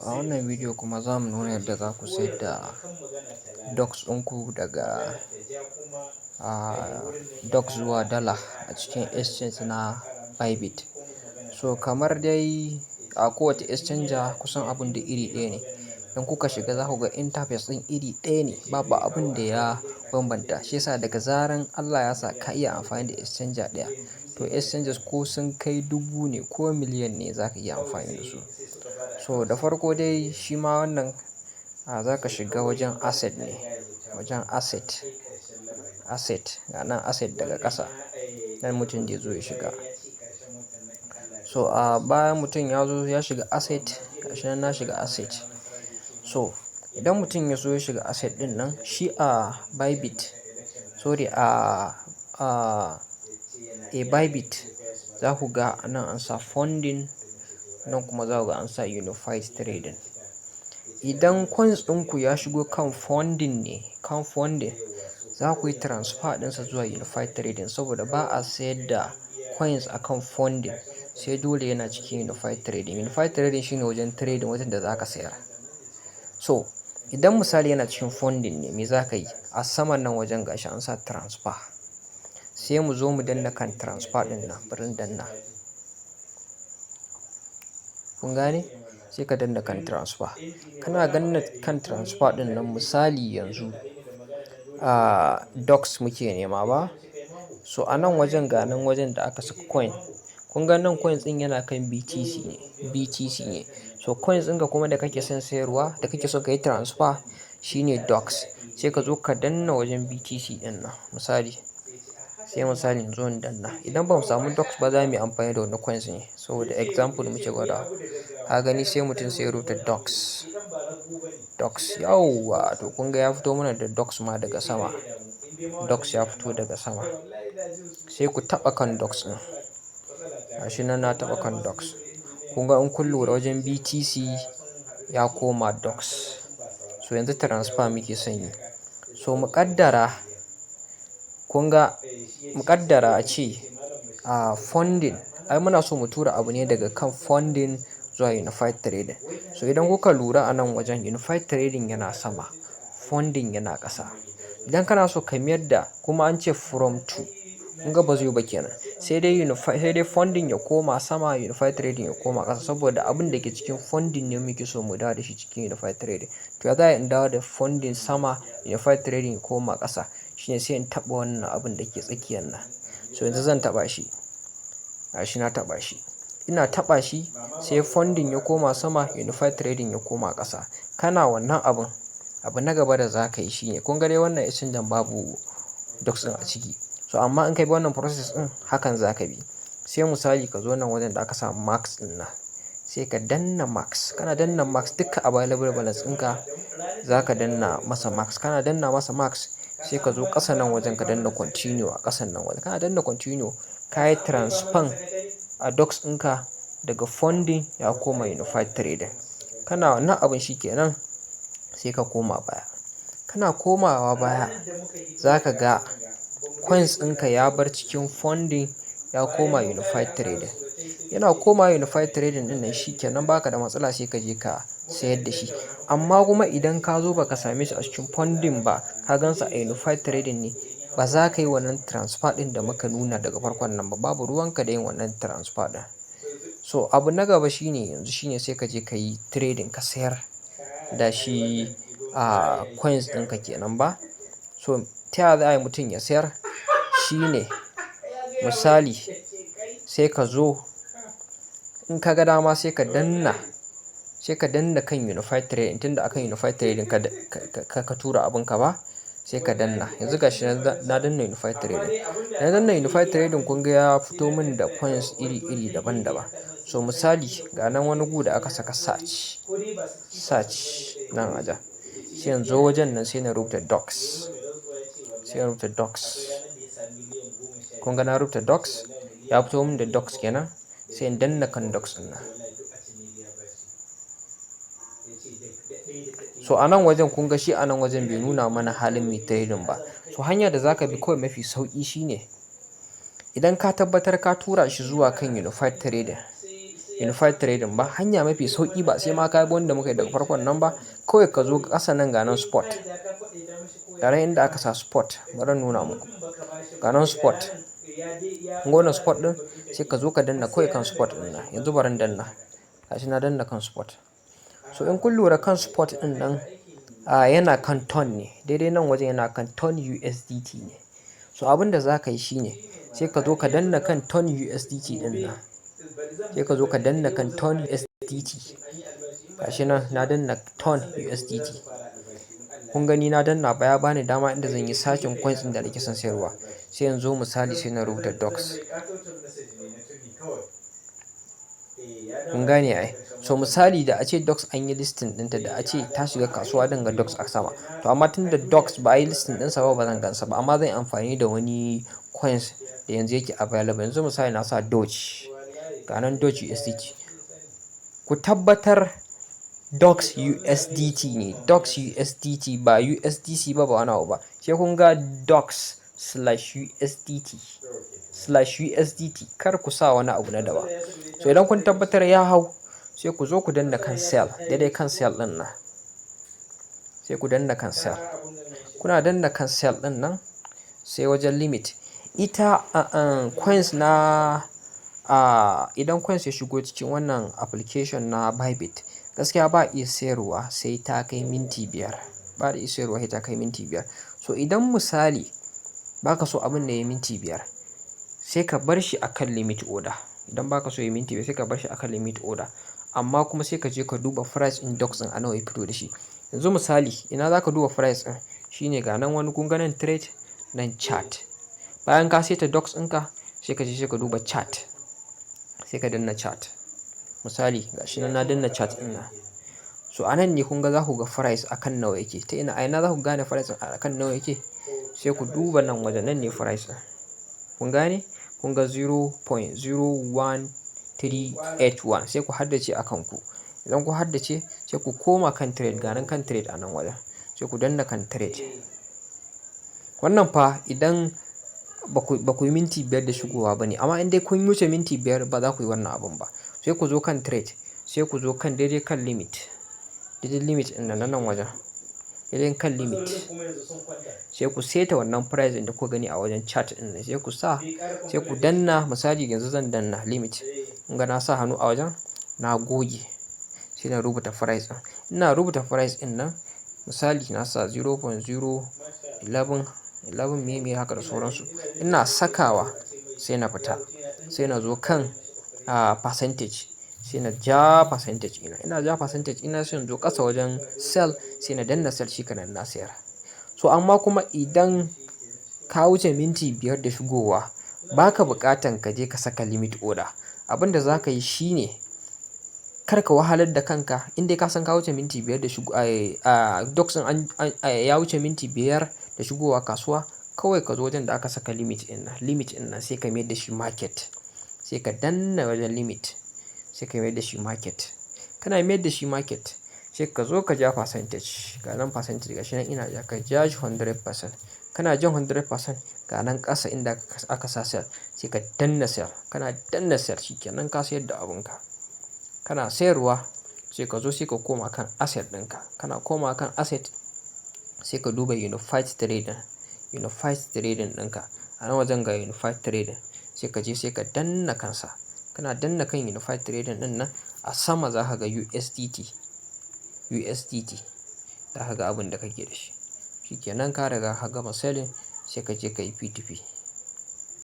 A wannan bidiyo kuma za mu nuna yadda za ku sayar da docs ɗinku daga docs zuwa dala a cikin exchange na Bybit. So kamar dai a kowace exchanger kusan abun da iri ɗaya ne. In kuka shiga za ku ga interface ɗin iri ɗaya ne, babu abun da ya bambanta. Shi yasa daga zaran Allah ya sa ka iya amfani da exchanger ɗaya, to exchanges ko sun kai 1000 ne ko miliyan ne za ka iya amfani da su. So da farko dai shi ma wannan za ka shiga wajen asset ne, wajen asset ga nan asset daga ƙasa, nan mutum zai zo ya shiga. So bayan mutum ya zo ya shiga asset, gashi nan na shiga asset. So idan mutum ya zo ya shiga asset ɗin nan, shi a Bybit, sorry Bybit za ku ga nan an sa funding, nan kuma za ku ga an sa unified trading. Idan coins ɗinku ya shigo kan funding ne, kan funding, za ku yi transfer ɗinsa zuwa unified trading, saboda ba a sayar da coins akan funding sai dole yana cikin unified trading. Unified trading shine wajen trading, wajen da za ka sayar. So idan misali yana cikin funding ne, me za ka yi? A saman nan wajen gashi an sa transfer, sai mu zo mu danna kan transfer ɗin nan, bari in danna. Kun gane? Sai ka danna kan transfer. Kana danna kan transfer ɗin nan, misali yanzu docs muke nema ba. So a nan wajen ga nan wajen da aka saka coin, kun ga nan coins ɗin yana kan BTC ne. So coins ɗinka kuma da kake son sayarwa, da kake so ka yi transfer, shine docs. Sai ka zo ka danna wajen BTC ɗin nan misali. Sai misali in zo in danna. Idan ba mu samu docs ba, za mu yi amfani da wani coins ne, saboda example muke gwadawa. Ka gani sai mutum sai ya rubuta docs. Yauwa, to kun ga ya fito mana da docs ma daga sama. Docs ya fito daga sama. Sai ku taɓa kan docs ɗin. Gashi nan na taɓa kan docs. Kun ga in kun lura wajen BTC ya koma docs. So yanzu transfer muke son yi. So muƙaddara, kun ga muƙaddara a ce funding, ai muna so mu tura abu ne daga kan funding zuwa unified trading. So idan kuka lura a nan wajen, unified trading yana sama, funding yana ƙasa. Idan kana so ka mayar da, kuma an ce from to, kun ga ba zai yi ba kenan. Sai dai funding ya koma sama, unified trading ya koma ƙasa, saboda abin da ke cikin funding ne muke so mu dawo da shi cikin unified trading. To ya za in dawo da funding sama, unified trading ya koma ƙasa? Shine sai in taɓa wannan abin da ke tsakiyar nan. So yanzu zan taɓa shi. Gashi na taɓa shi. Ina taɓa shi sai funding ya koma sama, unified trading ya koma ƙasa. Kana wannan abun, abu na gaba da za ka yi shine, kun ga dai wannan exchange babu docs ɗin a ciki. So amma in ka bi wannan process ɗin, hakan za ka bi. Sai misali ka zo nan wajen da aka sa max ɗin nan, sai ka danna max. Kana danna max, duka available balance ɗinka za ka danna masa max. Kana danna masa max, sai ka zo ƙasa nan wajen ka danna continue a ƙasan nan wajen. Kana danna continue, ka yi transfer a docs ɗinka daga funding ya koma unified trading. Kana wannan abin shi kenan, sai ka koma baya. Kana komawa baya, za ka ga coins ɗinka ya bar cikin funding ya koma unified trading. Yana koma unified trading ɗin nan, shi kenan baka da matsala, sai ka je ka sayar da shi. Amma kuma idan ka zo baka same shi a cikin funding ba, ka gansa a unified trading ne, ba za ka yi wannan transfer ɗin da muka nuna daga farkon nan ba. Babu ruwanka da yin wannan transfer ɗin. So abu na gaba shine yanzu shine sai ka je ka yi trading, ka sayar da shi coins ɗinka kenan ba. So ta yaya za a yi mutum ya sayar? Shine misali, sai ka zo, in ka ga dama sai ka danna kan unified trading, tunda akan unified trading ka tura abinka ba, sai ka danna. Yanzu gashi na danna unified trading. Na danna unified trading, kun ga ya fito min da coins iri daban-daban. So misali, ga nan wani gu da aka saka search nan wajen. Sai in zo wajen nan sai na rubuta docs. Kun ga na rubuta docs, ya fito min da docs kenan. Sai in danna kan docs ɗin nan. So a nan wajen, kun ga shi a nan wajen bai nuna mana halin mai trading ba. So hanyar da za ka bi kawai mafi sauƙi shine, idan ka tabbatar ka tura shi zuwa kan unified trading, unified trading ba, hanya mafi sauƙi ba sai ma ka bi wanda muka yi daga farkon nan ba. Kawai ka zo ƙasa nan ga nan spot, ga nan inda aka sa spot, bari in nuna muku, ga nan spot. Kun ga wannan spot ɗin, sai ka zo ka danna kawai kan spot ɗin nan. Yanzu bari in danna, gashi na danna kan spot. So in kun lura kan spot ɗin nan yana kan ton ne, daidai nan wajen yana kan ton USDT ne. So abin da za ka yi shine sai ka zo ka danna kan ton USDT ɗin nan, sai ka zo ka danna kan ton USDT. Gashi nan na danna ton USDT. Kun gani na danna ba, ya bani dama inda zan yi sacin coins ɗin da nake son sayarwa. Sai yanzu misali sai na rubuta docs. Kun gane ai. So misali da a ce docs an yi listing ɗinta, da a ce ta shiga kasuwa dan ga docs a sama. To amma tun da docs ba a yi listing ɗinsa ba, ba zan gansa ba. Amma zan yi amfani da wani coins da yanzu yake available. Yanzu misali na sa Doge, ga nan Doge USDT. Ku tabbatar docs USDT ne, docs USDT ba USDC ba, ba wani abu ba. Sai kun ga docs/USDT kar ku sa wani abu na daban. So idan kun tabbatar ya hau, sai ku zo ku danna kan sell, daidai kan sell ɗin nan. Sai ku danna kan sell. Kuna danna kan sell ɗin nan, sai wajen limit. Ita coins na idan coins ya shigo cikin wannan application na Bybit, gaskiya ba iya sayarwa sai ta kai minti 5. Ba da iya sayarwa sai ta kai minti 5. So idan misali baka so abin da ya minti 5, sai ka bar shi akan limit order. Idan baka so ya minti 5 sai ka bar shi akan limit order. Amma kuma sai ka je ka duba price in docs ɗin a nawa ya fito da shi. Yanzu misali ina za ka duba price ɗin, shine ga nan wani kun ga nan trade, nan chart. Bayan ka saita docs ɗinka, sai ka je sai ka duba chart, sai ka danna chart. Misali gashi nan na danna chart ɗin nan. So anan ne kun ga za ku ga price akan nawa yake. Ta ina za ku gane price akan nawa yake? Sai ku duba nan wajen, nan ne price ɗin. Kun gane? Kun ga 0.01381, sai ku haddace a kanku. Idan ku haddace sai ku koma kan trade, ga nan kan trade a nan wajen. Sai ku danna kan trade. Wannan fa idan ba ku yi minti 5 da shigowa ba ne, amma in dai kun wuce minti 5 ba za ku yi wannan abun ba. Sai ku zo kan trade, sai ku zo kan daidai kan limit, daidai limit ɗin nan wajen, daidai kan limit. Sai ku seta wannan price da kuka gani a wajen chart ɗin nan, sai ku sa, sai ku danna. Misali yanzu zan danna limit. Kun ga na sa hannu a wajen, na goge, sai na rubuta price ɗin. Ina rubuta price ɗin nan, misali na sa 0.011 me haka da sauransu. Ina sakawa sai na fita, sai na zo kan percentage, sai na ja percentage ina. Ina ja percentage ina, sai in zo ƙasa wajen sell, sai na danna sell, shi kanan na sayar. So amma kuma idan ka wuce minti 5 da shigowa, baka buƙatan ka je ka saka limit order. Abin da za ka yi shine kar ka wahalar da kanka. In dai ka san ka wuce minti 5 da shigo docs ɗin ya wuce minti 5 da shigowa kasuwa, kawai ka zo wajen da aka saka limit ɗin nan, limit ɗin nan sai ka mayar da shi market. Sai ka danna wajen limit, sai ka mayar da shi market. Kana mayar da shi market, sai ka zo ka ja percentage. Ga nan percentage gashi nan ina ja, ka ja shi 100%. Kana jan 100%, ga nan ƙasa inda aka sa sell, sai ka danna sell. Kana danna sell, shikenan ka sayar da abunka. Kana sayarwa, sai ka zo sai ka koma kan asset ɗinka. Kana koma kan asset, sai ka duba unified trading ɗinka. A nan wajen ga unified trading, sai ka je sai ka danna kansa. Kana danna kan unified trading ɗin nan, a sama za ka ga USDT. Za ka ga abin da kake da shi. Shikenan ka riga ka gama selling, sai ka je ka yi P2P.